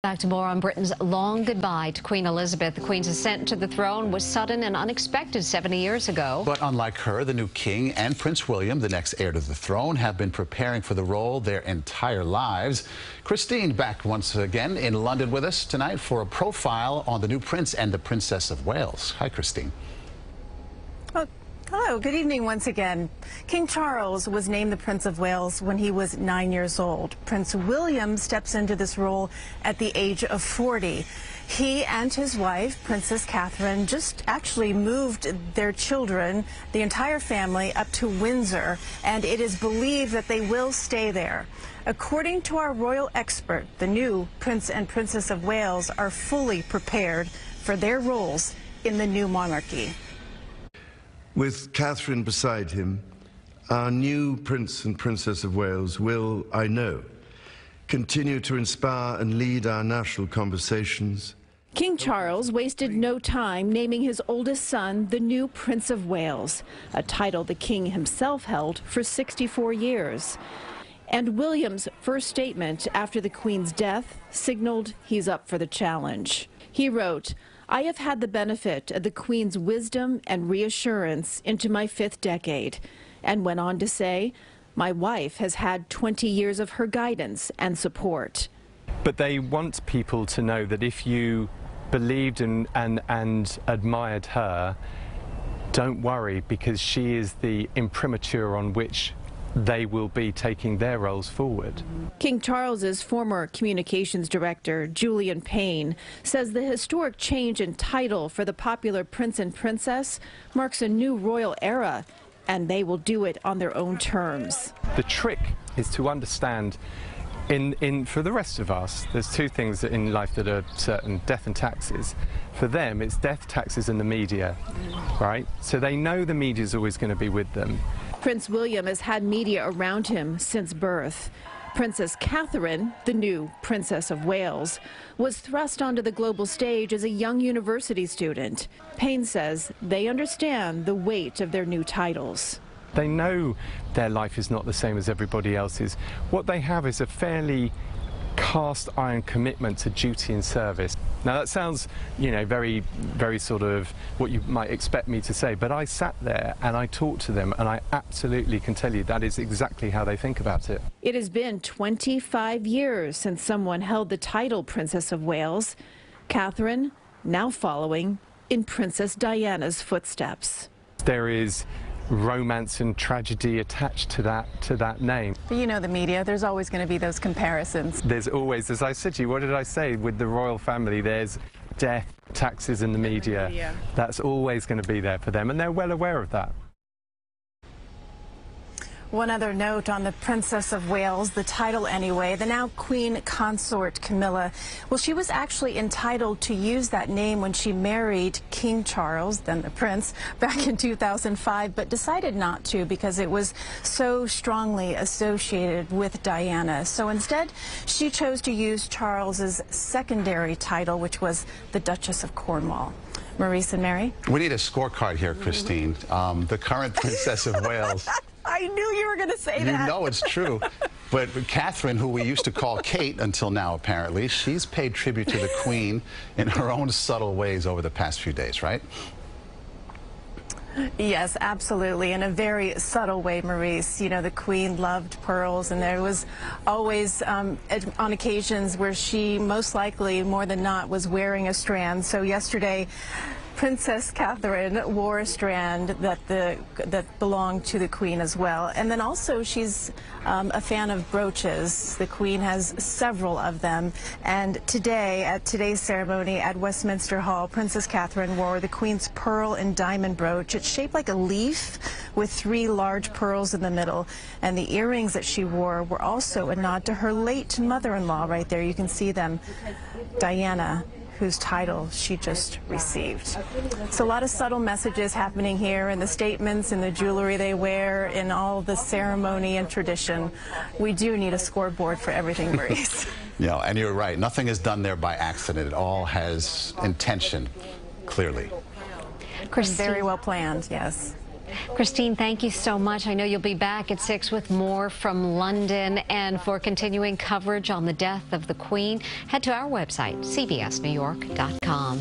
Back to more on Britain's long goodbye to Queen Elizabeth. The Queen's ascent to the throne was sudden and unexpected 70 years ago. But unlike her, the new King and Prince William, the next heir to the throne, have been preparing for the role their entire lives. Kristine back once again in London with us tonight for a profile on the new Prince and the Princess of Wales. Hi, Kristine. Hello, good evening once again. King Charles was named the Prince of Wales when he was 9 years old. Prince William steps into this role at the age of 40. He and his wife, Princess Catherine, just actually moved their children, the entire family, up to Windsor, and it is believed that they will stay there. According to our royal expert, the new Prince and Princess of Wales are fully prepared for their roles in the new monarchy. With Catherine beside him, our new Prince and Princess of Wales will, I know, continue to inspire and lead our national conversations. King Charles wasted no time naming his oldest son the new Prince of Wales, a title the king himself held for 64 years. And William's first statement after the Queen's death signaled he's up for the challenge. He wrote, "I have had the benefit of the Queen's wisdom and reassurance into my 5th decade," and went on to say, "My wife has had 20 years of her guidance and support." But they want people to know that if you believed and admired her, don't worry, because she is the imprimatur on which they will be taking their roles forward. King Charles's former communications director, Julian Payne, says the historic change in title for the popular Prince and Princess marks a new royal era, and they will do it on their own terms. The trick is to understand, for the rest of us, there's two things in life that are certain: death and taxes. For them, it's death, taxes and the media, right? So they know the media is always going to be with them. Prince William has had media around him since birth. Princess Catherine, the new Princess of Wales, was thrust onto the global stage as a young university student. Payne says they understand the weight of their new titles. They know their life is not the same as everybody else's. What they have is a fairly cast iron commitment to duty and service. Now that sounds, very sort of what you might expect me to say, but I sat there and I talked to them, and I absolutely can tell you that is exactly how they think about it. It has been 25 years since someone held the title Princess of Wales. Catherine now following in Princess Diana's footsteps. There is romance and tragedy attached to that name. But you know the media, there's always going to be those comparisons. There's always, as I said to you, what did I say? With the royal family, there's death, taxes and the media. That's always going to be there for them, and they're well aware of that. One other note on the Princess of Wales, the title anyway, the now Queen Consort Camilla. Well, she was actually entitled to use that name when she married King Charles, then the Prince, back in 2005, but decided not to because it was so strongly associated with Diana. So instead, she chose to use Charles's secondary title, which was the Duchess of Cornwall. Maurice and Mary? We need a scorecard here, Kristine. The current Princess of Wales. I knew you were going to say that. You know it's true. But Catherine, who we used to call Kate until now, apparently, she's paid tribute to the Queen in her own subtle ways over the past few days, right? Yes, absolutely. In a very subtle way, Maurice. You know, the Queen loved pearls, and there was always on occasions where she most likely, more than not, was wearing a strand. So yesterday, Princess Catherine wore a strand that belonged to the Queen as well. And then also she's a fan of brooches. The Queen has several of them. And today, at today's ceremony at Westminster Hall, Princess Catherine wore the Queen's pearl and diamond brooch. It's shaped like a leaf with 3 large pearls in the middle. And the earrings that she wore were also a nod to her late mother-in-law right there. You can see them, Diana, whose title she just received. So a lot of subtle messages happening here in the statements, in the jewelry they wear, in all the ceremony and tradition. We do need a scoreboard for everything, Maurice. Yeah, and you're right. Nothing is done there by accident. It all has intention, clearly. Very well planned, yes. Kristine, thank you so much. I know you'll be back at 6 with more from London. And for continuing coverage on the death of the Queen, head to our website, cbsnewyork.com.